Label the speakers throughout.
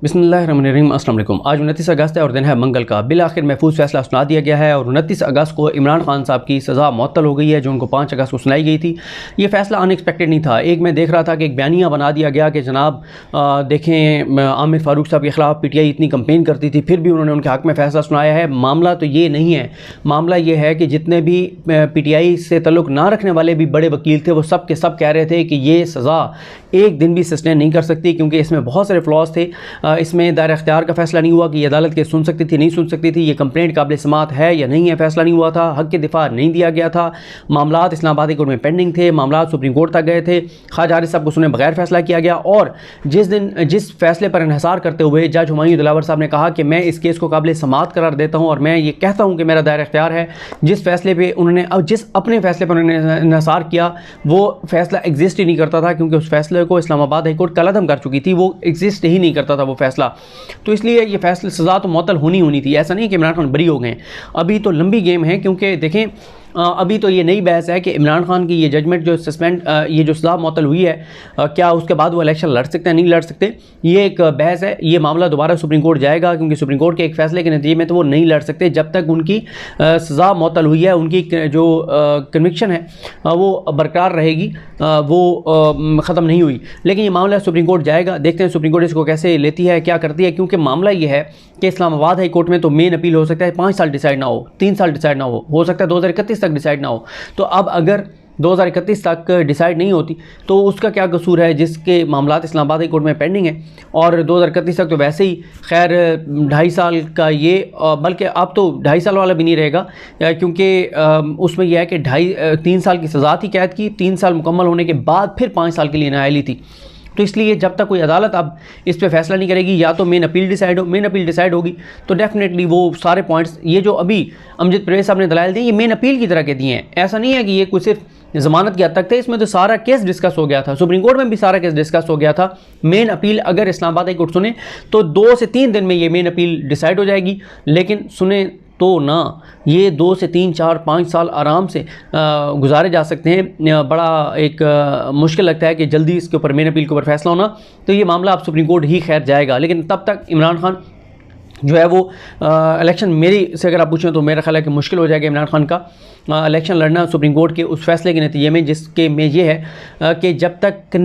Speaker 1: बिस्मिल्लाहिर्रहमानिर्रहीम। अस्सलाम वालेकुम। आज 29 अगस्त है और दिन है मंगल का। बिल आखिर महफूज फैसला सुना दिया गया है और 29 अगस्त को इमरान खान साहब की सज़ा मुअत्तल हो गई है जो उनको 5 अगस्त को सुनाई गई थी। ये फ़ैसला अनएक्सपेक्टेड नहीं था। एक मैं देख रहा था कि एक बयानिया बना दिया गया कि जनाब देखें आमिर फ़ारूक साहब के ख़िलाफ़ PTI इतनी कंपेन करती थी, फिर भी उन्होंने उनके हक़ में फ़ैसला सुनाया है। मामला तो ये नहीं है। मामला ये है कि जितने भी PTI से तल्लुक़ ना रखने वाले भी बड़े वकील थे वो सब के सब कह रहे थे कि ये सज़ा एक दिन भी सस्टेन नहीं कर सकती, क्योंकि इसमें बहुत सारे फ्लॉज थे। इसमें दायर इख्तियार का फ़ैसला नहीं हुआ कि ये अदालत के सुन सकती थी नहीं सुन सकती थी, ये कंप्लेंट काबिल समात है या नहीं है, फ़ैसला नहीं हुआ था, हक़ के दिफा नहीं दिया गया था, मामलात इस्लामाबादी कोर्ट में पेंडिंग थे, मामलात सुप्रीम कोर्ट तक गए थे, ख्वाजा हारिस साहब को सुने बगैर फ़ैसला किया गया। और जिस फ़ैसले पर इन्हिसार करते हुए जज हुमायूं दिलावर साहब ने कहा कि मैं इस केस को काबिल समात करार देता हूँ और मैं ये कहता हूँ कि मेरा दायर इख्तियार है, जिस फ़ैसले पर उन्होंने जिस अपने फ़ैसले पर उन्होंने इन्हिसार किया वो फ़ैसला एग्जिस्ट ही नहीं करता था, क्योंकि उस फ़ैसले को इस्लामाबाद हाई कोर्ट कलअदम कर चुकी थी, वो एग्जिस्ट ही नहीं करता था वो फ़ैसला। तो इसलिए ये फैसला सज़ा तो मुअत्तल होनी थी। ऐसा नहीं कि इमरान खान बरी हो गए। अभी तो लंबी गेम है, क्योंकि देखें अभी तो ये नई बहस है कि इमरान खान की ये जजमेंट जो सस्पेंड ये जो सज़ा मुअत्तल हुई है क्या उसके बाद वो इलेक्शन लड़ सकते हैं नहीं लड़ सकते, ये एक बहस है। ये मामला दोबारा सुप्रीम कोर्ट जाएगा, क्योंकि सुप्रीम कोर्ट के एक फ़ैसले के नतीजे में तो वो नहीं लड़ सकते जब तक उनकी सज़ा मुअत्तल हुई है, उनकी जो कन्विक्शन है वो बरकरार रहेगी, वो ख़त्म नहीं हुई। लेकिन ये मामला सुप्रीम कोर्ट जाएगा, देखते हैं सुप्रीम कोर्ट इसको कैसे लेती है, क्या करती है। क्योंकि मामला ये है कि इस्लामाबाद हाई कोर्ट में तो मेन अपील हो सकता है 5 साल डिसाइड ना हो, 3 साल डिसाइड ना हो सकता है 2031 तक डिसाइड ना हो। तो अब अगर 2031 तक डिसाइड नहीं होती तो उसका क्या कसूर है जिसके मामलात इस्लामाबाद हाई कोर्ट में पेंडिंग है। और 2031 तक तो वैसे ही खैर 2.5 साल का ये, बल्कि अब तो 2.5 साल वाला भी नहीं रहेगा, क्योंकि उसमें यह है कि 3 साल की सज़ा थी कैद की, 3 साल मुकम्मल होने के बाद फिर 5 साल के लिए नाअहली थी। तो इसलिए जब तक कोई अदालत अब इस पे फैसला नहीं करेगी, या तो मेन अपील डिसाइड होगी तो डेफिनेटली वो सारे पॉइंट्स ये जो अभी अमजद परवेज़ साहब ने दलाइल दिए ये मेन अपील की तरह के दिए हैं। ऐसा नहीं है कि ये कोई सिर्फ ज़मानत की हद तक थे, इसमें तो सारा केस डिस्कस हो गया था, सुप्रीम कोर्ट में भी सारा केस डिस्कस हो गया था। मेन अपील अगर इस्लामाबाद हाई कोर्ट सुने तो 2 से 3 दिन में ये मेन अपील डिसाइड हो जाएगी, लेकिन सुने तो ना, ये 2 से 3, 4, 5 साल आराम से गुजारे जा सकते हैं। बड़ा एक मुश्किल लगता है कि जल्दी इसके ऊपर मेन अपील के ऊपर फैसला होना। तो ये मामला अब सुप्रीम कोर्ट ही खैर जाएगा, लेकिन तब तक इमरान खान जो है वो इलेक्शन, मेरी से अगर आप पूछें तो मेरा ख्याल है कि मुश्किल हो जाएगा इमरान खान का इलेक्शन लड़ना सुप्रीम कोर्ट के उस फैसले के नतीजे में, जिसके में ये है कि जब तक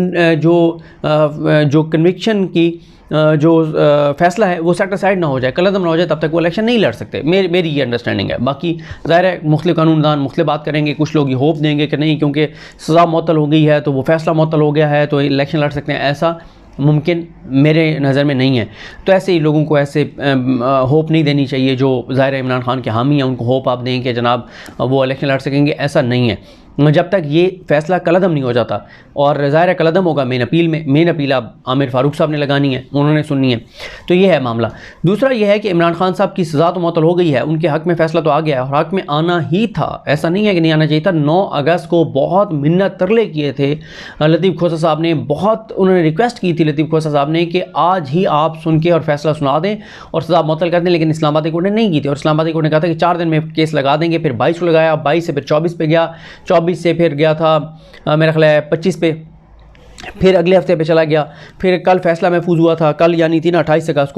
Speaker 1: जो कन्विक्शन की जो फैसला है वो सेटिस्फाइड ना हो जाए, कलअदम ना हो जाए, तब तक वो इलेक्शन नहीं लड़ सकते। मेरी ये अंडरस्टैंडिंग है। बाकी ज़ाहिर है मुख्तलिफ कानूनदान मुख्तलिफ बात करेंगे, कुछ लोग ये होप देंगे कि नहीं क्योंकि सज़ा मुअत्तल हो गई है तो वो फैसला मुअत्तल हो गया है तो इलेक्शन लड़ सकते हैं। ऐसा मुमकिन मेरे नज़र में नहीं है। तो ऐसे ही लोगों को ऐसे होप नहीं देनी चाहिए जो ज़ाहिर है इमरान खान के हामी हैं, उनको होप आप दें कि जनाब वो इलेक्शन लड़ सकेंगे, ऐसा नहीं है। जब तक ये फ़ैसला कलअदम नहीं हो जाता, और ज़ाहिर है कलअदम होगा मेन अपील में। मेन अपील अब आमिर फ़ारूक साहब ने लगानी है, उन्होंने सुननी है। तो ये है मामला। दूसरा ये है कि इमरान खान साहब की सज़ा तो मुअत्तल हो गई है, उनके हक़ में फ़ैसला तो आ गया है और हक़ में आना ही था, ऐसा नहीं है कि नहीं आना चाहिए था। 9 अगस्त को बहुत मिन्नत तरले किए थे लतीफ़ खोसा साहब ने, बहुत उन्होंने रिक्वेस्ट की थी लतीफ़ खोसा साहब ने कि आज ही आप सुन के और फैसला सुना दें और सज़ा मुअत्तल कर दें, लेकिन इस्लामाबाद कोर्ट ने नहीं की थी। और इस्लामाबाद कोर्ट ने कहा था कि 4 दिन में केस लगा देंगे। फिर 22 को लगाया, 22 से फिर 24 पे गया, 24 से फिर गया था मेरा ख्याल है 25 पे, फिर अगले हफ्ते पे चला गया। फिर कल फैसला महफूज हुआ था, कल यानी थी ना 28 अगस्त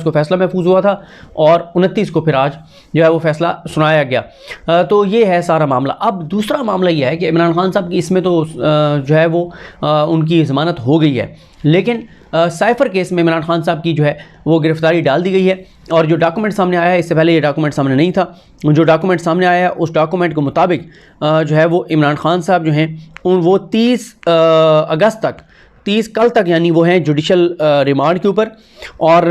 Speaker 1: को फैसला महफूज हुआ था और 29 को फिर आज जो है वो फैसला सुनाया गया। तो ये है सारा मामला। अब दूसरा मामला ये है कि इमरान खान साहब की इसमें तो जो है वो उनकी ज़मानत हो गई है, लेकिन साइफ़र केस में इमरान खान साहब की जो है वो गिरफ़्तारी डाल दी गई है। और जो डॉक्यूमेंट सामने आया है, इससे पहले ये डॉक्यूमेंट सामने नहीं था, जो डॉक्यूमेंट सामने आया है उस डॉक्यूमेंट के मुताबिक जो है वो इमरान खान साहब जो हैं वो 30 अगस्त तक, 30 कल तक यानी वो हैं जुडिशल रिमांड के ऊपर। और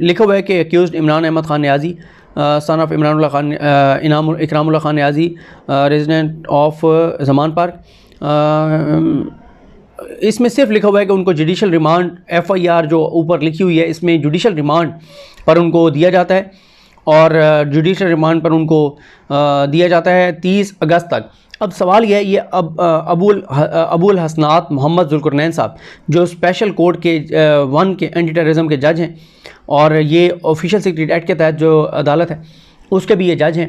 Speaker 1: लिखा हुआ है कि accused Imran Ahmed Khan Niazi son of Ikramullah Khan Niazi resident of Zaman Park, इसमें सिर्फ लिखा हुआ है कि उनको जुडिशल रिमांड FIR जो ऊपर लिखी हुई है इसमें जुडिशल रिमांड पर उनको दिया जाता है, और जुडिशल रिमांड पर उनको दिया जाता है 30 अगस्त तक। अब सवाल यह है, ये अब अबुल हसनात मोहम्मद जुल्करनैन साहब जो स्पेशल कोर्ट के 1 के एंटी टेररिज्म के जज हैं, और ये ऑफिशियल सीक्रेट एक्ट के तहत जो अदालत है उसके भी ये जज हैं,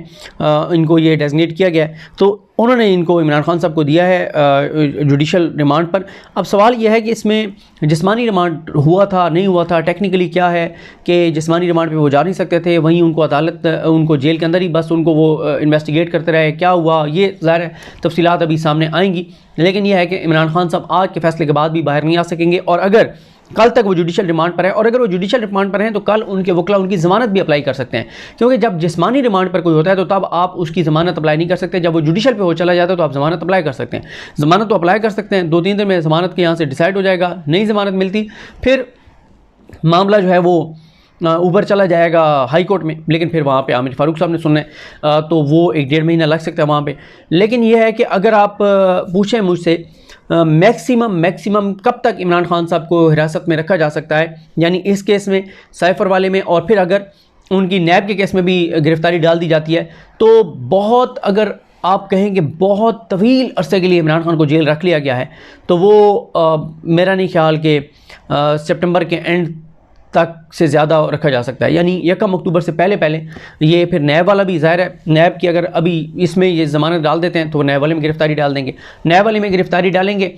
Speaker 1: इनको ये डेजिग्नेट किया गया है, तो उन्होंने इनको इमरान खान साहब को दिया है जुडिशल रिमांड पर। अब सवाल यह है कि इसमें जिस्मानी रिमांड हुआ था नहीं हुआ था, टेक्निकली क्या है कि जिस्मानी रिमांड पे वो जा नहीं सकते थे, वहीं उनको अदालत उनको जेल के अंदर ही बस उनको वो इन्वेस्टिगेट करते रहे, क्या हुआ ये ज़ाहिर है तफसीलात अभी सामने आएंगी। लेकिन यह है कि इमरान खान साहब आज के फैसले के बाद भी बाहर नहीं आ सकेंगे, और अगर कल तक वो जुडिशल रिमांड पर है, और अगर वो जुडिशल रिमांड पर हैं तो कल उनके वकला उनकी ज़मानत भी अप्लाई कर सकते हैं, क्योंकि जब जिस्मानी रिमांड पर कोई होता है तो तब आप उसकी ज़मानत अप्लाई नहीं कर सकते, जब वो जुडिशल पे हो चला जाता है तो आप ज़मानत अप्लाई कर सकते हैं। ज़मानत तो अप्लाई कर सकते हैं, 2-3 दिन में ज़मानत के यहाँ से डिसाइड हो जाएगा, नई ज़मानत मिलती, फिर मामला जो है वो ऊपर चला जाएगा हाई कोर्ट में, लेकिन फिर वहाँ पे आमिर फ़ारूक साहब ने सुनना है, तो वो 1-1.5 महीना लग सकता है वहाँ पे। लेकिन यह है कि अगर आप पूछें मुझसे मैक्सिमम कब तक इमरान खान साहब को हिरासत में रखा जा सकता है, यानी इस केस में, साइफ़र वाले में, और फिर अगर उनकी नैब के केस में भी गिरफ्तारी डाल दी जाती है, तो बहुत, अगर आप कहें कि बहुत तवील अरसे के लिए इमरान खान को जेल रख लिया गया है, तो वो मेरा नहीं ख्याल कि सितंबर के एंड तक से ज़्यादा रखा जा सकता है, यानी 1 अक्टूबर से पहले ये फिर नैब वाला भी, ज़ाहिर है नैब की अगर अभी इसमें ये ज़मानत डाल देते हैं तो नैब वाले में गिरफ्तारी डाल देंगे, नैब वाले में गिरफ्तारी डालेंगे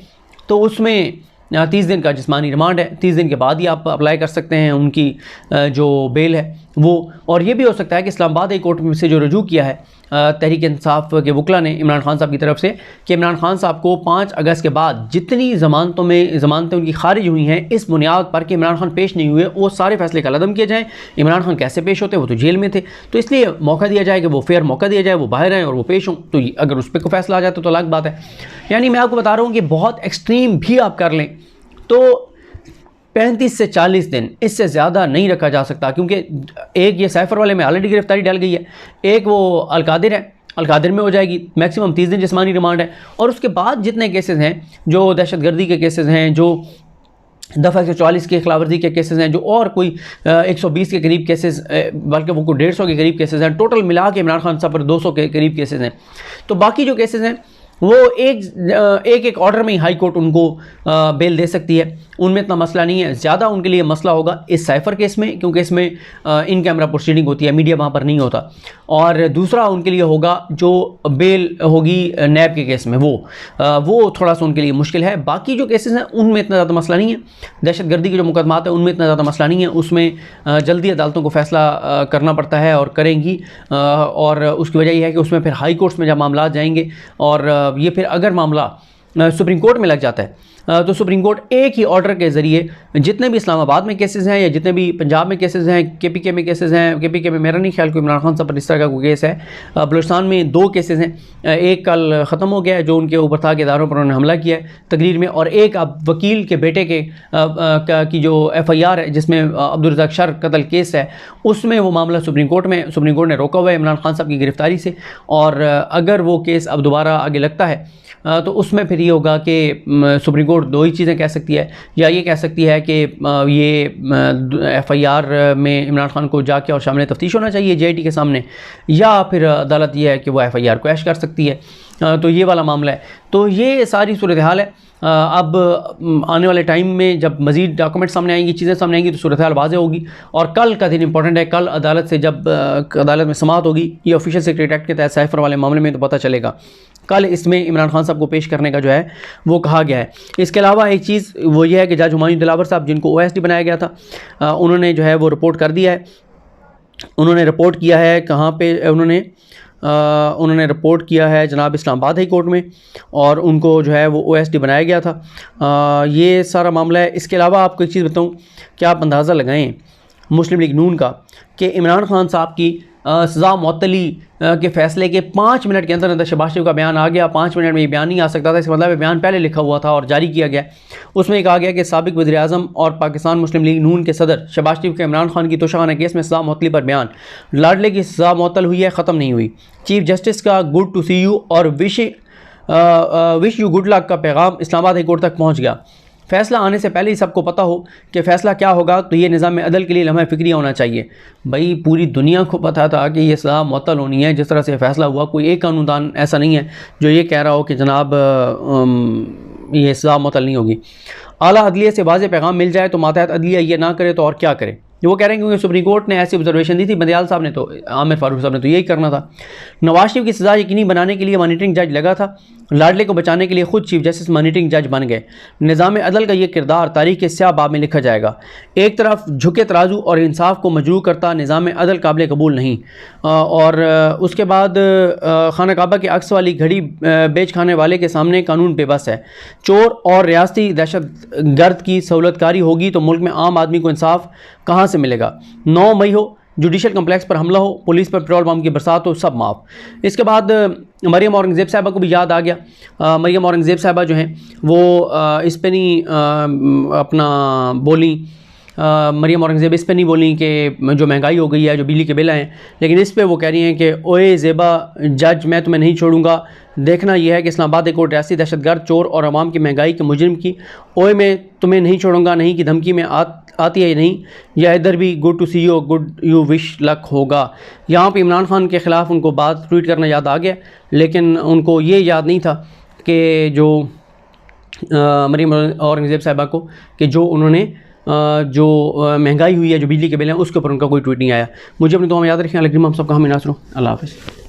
Speaker 1: तो उसमें 30 दिन का जिस्मानी रिमांड है, 30 दिन के बाद ही आप अप्लाई कर सकते हैं उनकी जो बेल है वो। और ये भी हो सकता है कि इस्लामाबाद हाई कोर्ट में से जो रजू किया है तहरीक इंसाफ के वकला ने इमरान खान साहब की तरफ से, कि इमरान खान साहब को 5 अगस्त के बाद जितनी ज़मानतें उनकी खारिज हुई हैं इस बुनियाद पर कि इमरान खान पेश नहीं हुए, वो सारे फैसले कलअदम किए जाएँ। इमरान खान कैसे पेश होते, वो तो जेल में थे, तो इसलिए मौका दिया जाए कि वो फेयर मौका दिया जाए, वो बाहर आएँ और वो पेश हों, तो अगर उस पर कोई फैसला आ जाता तो अलग बात है। यानी मैं आपको बता रहा हूँ कि बहुत एक्सट्रीम भी आप कर लें तो 35 से 40 दिन, इससे ज़्यादा नहीं रखा जा सकता, क्योंकि एक ये साइफ़र वाले में ऑलरेडी गिरफ्तारी डाल गई है, एक वो अलकादिर है, अलकादिर में हो जाएगी, मैक्सिमम 30 दिन जिस्मानी रिमांड है, और उसके बाद जितने केसेस हैं जो दहशतगर्दी के केसेस हैं, जो दफ़ा 144 के खिलाफवर्जी के केसेस हैं, जो और कोई 120 के करीब केसेस, बल्कि वो कोई 150 के करीब केसेस हैं, टोटल मिला के इमरान खान साहब पर 200 के करीब केसेस हैं। तो बाकी जो केसेस हैं वो एक ऑर्डर में ही हाई कोर्ट उनको बेल दे सकती है, उनमें इतना मसला नहीं है। ज़्यादा उनके लिए मसला होगा इस साइफ़र केस में, क्योंकि इसमें इन कैमरा प्रोसीडिंग होती है, मीडिया वहाँ पर नहीं होता, और दूसरा उनके लिए होगा जो बेल होगी नैब के केस में, वो थोड़ा सा उनके लिए मुश्किल है। बाकी जो केसेस हैं उनमें इतना ज़्यादा मसला नहीं है, दहशतगर्दी के जो मुकदमात हैं उनमें इतना ज़्यादा मसला नहीं है, उसमें जल्दी अदालतों को फ़ैसला करना पड़ता है और करेंगी, और उसकी वजह यह है कि उसमें फिर हाई कोर्ट्स में जब मामला जाएंगे, और ये फिर अगर मामला सुप्रीम कोर्ट में लग जाता है तो सुप्रीम कोर्ट एक ही ऑर्डर के ज़रिए जितने भी इस्लामाबाद में केसेस हैं या जितने भी पंजाब में केसेस हैं, केपीके में केसेस हैं, केपीके में मेरा नहीं ख्याल कोई इमरान खान साहब पर इस तरह का कोई केस है, बलूचिस्तान में 2 केसेस हैं, एक कल ख़त्म हो गया है जो उनके ऊपर था कि इदारों पर उन्होंने हमला किया है तकरीर में, और एक अब वकील के बेटे के की जो FIR है जिसमें अब्दुल रज़ाक शर कत्ल केस है, उसमें वो मामला सुप्रीम कोर्ट ने रोका हुआ है इमरान खान साहब की गिरफ्तारी से, और अगर वो केस अब दोबारा आगे लगता है तो उसमें फिर ये होगा कि सुप्रीम कोर्ट 2 ही चीज़ें कह सकती है, या ये कह सकती है कि ये FIR में इमरान खान को जाके और शामिल तफ्तीश होना चाहिए JIT के सामने, या फिर अदालत ये है कि वो FIR को ऐश कर सकती है, तो ये वाला मामला है। तो ये सारी सूरत हाल है। अब आने वाले टाइम में जब मज़ीद डॉक्यूमेंट सामने आएंगी, चीज़ें सामने आएंगी, तो सूरत हाल वाज़ेह होगी, और कल का दिन इंपॉर्टेंट है। कल अदालत से जब अदालत में समाअत होगी, ये ऑफिशियल सेक्रेट एक्ट के तहत साइफ़र वाले मामले में, तो पता चलेगा कल इसमें इमरान खान साहब को पेश करने का जो है वो कहा गया है। इसके अलावा एक चीज़ वो ये है कि जज हुमायूं दिलावर साहब जिनको OSD बनाया गया था, उन्होंने जो है वो रिपोर्ट कर दिया है। उन्होंने रिपोर्ट किया है कहाँ पे, उन्होंने रिपोर्ट किया है जनाब इस्लामाबाद हाई कोर्ट में, और उनको जो है वो OSD बनाया गया था। ये सारा मामला है। इसके अलावा आपको एक चीज़ बताऊँ कि आप अंदाज़ा लगाएँ मुस्लिम लीग नून का कि इमरान खान साहब की सज़ा मुअत्तली के फ़ैसले के 5 मिनट के अंदर अंदर शहबाज शरीफ का बयान आ गया। 5 मिनट में ये बयान नहीं आ सकता था, इसका मतलब बयान पहले लिखा हुआ था और जारी किया गया। उसमें कहा गया कि साबिक़ वज़ीर-ए-आज़म और पाकिस्तान मुस्लिम लीग नून के सदर शहबाज शरीफ के इमरान खान की तोशाखाना केस में सज़ा मुअत्तली पर बयान, लाडले की सज़ा मुअत्तल हुई है, ख़त्म नहीं हुई। चीफ जस्टिस का गुड टू सी यू और विश यू गुड लक का पैगाम इस्लामाबाद हाई कोर्ट तक पहुँच गया। फ़ैसला आने से पहले ही सबको पता हो कि फ़ैसला क्या होगा, तो ये निज़ाम अदल के लिए लम्हा फ़िक्रिया होना चाहिए। भाई पूरी दुनिया को पता था कि ये सज़ा मुअत्तल होनी है। जिस तरह से फ़ैसला हुआ, कोई एक कानूनदान ऐसा नहीं है जो ये कह रहा हो कि जनाब ये सज़ा मुअत्तल नहीं होगी। आला अदलिया से वाज़ेह पैगाम मिल जाए तो मातहत अदलिया ये ना करे तो और क्या करे। जो वो कह रहे हैं क्योंकि सुप्रीम कोर्ट ने ऐसी ऑब्जर्वेशन दी थी, बंदियाल साहब ने तो, आमिर फारूक साहब ने तो यही करना था। नवाज शरीफ की सज़ा यकीनी बनाने के लिए मॉनिटरिंग जज लगा था, लाडले को बचाने के लिए खुद चीफ जस्टिस मॉनिटरिंग जज बन गए। निज़ाम अदल का ये किरदार तारीख के स्याह बाब में लिखा जाएगा। एक तरफ झुके तराजू और इंसाफ को मजरूह करता निज़ाम अदल काबिल कबूल नहीं, और उसके बाद खाना काबा के अक्स वाली घड़ी बेच खाने वाले के सामने कानून बेबस है। चोर और रियासती दहशत गर्द की सहूलतकारी होगी तो मुल्क में आम आदमी को इंसाफ कहाँ से मिलेगा। 9 मई हो, जुडिशल कम्प्लेक्स पर हमला हो, पुलिस पर पेट्रोल बम की बरसात हो, सब माफ़। इसके बाद मरियम औरंगज़ेब साहिबा को भी याद आ गया। मरियम औरंगज़ेब साहिबा जो हैं वो इस पे नहीं अपना बोली, मरियम औरंगज़ेब इस पे नहीं बोली कि जो महंगाई हो गई है, जो बिजली के बिल हैं, लेकिन इस पे वो कह रही हैं कि ओए ज़ेबा जज मैं तुम्हें नहीं छोड़ूंगा, देखना यह है कि इस्लामाबाद कोर्ट रियासी दहशतगर्द चोर और अवाम की महंगाई के मुजरिम की ओए मैं तुम्हें नहीं छोड़ूंगा नहीं की धमकी में आती है नहीं, या इधर भी good to see you, good you wish luck होगा। यहाँ पे इमरान खान के ख़िलाफ़ उनको बात ट्वीट करना याद आ गया, लेकिन उनको ये याद नहीं था कि जो मरियम औरंगज़ेब साहिबा को कि जो उन्होंने जो महंगाई हुई है, जो बिजली के बिल हैं, उसके ऊपर उनका कोई ट्वीट नहीं आया। मुझे अपनी दुआ में याद रखें। अलग हम सबका हम नासरों। अल्लाह हाफ़िज़।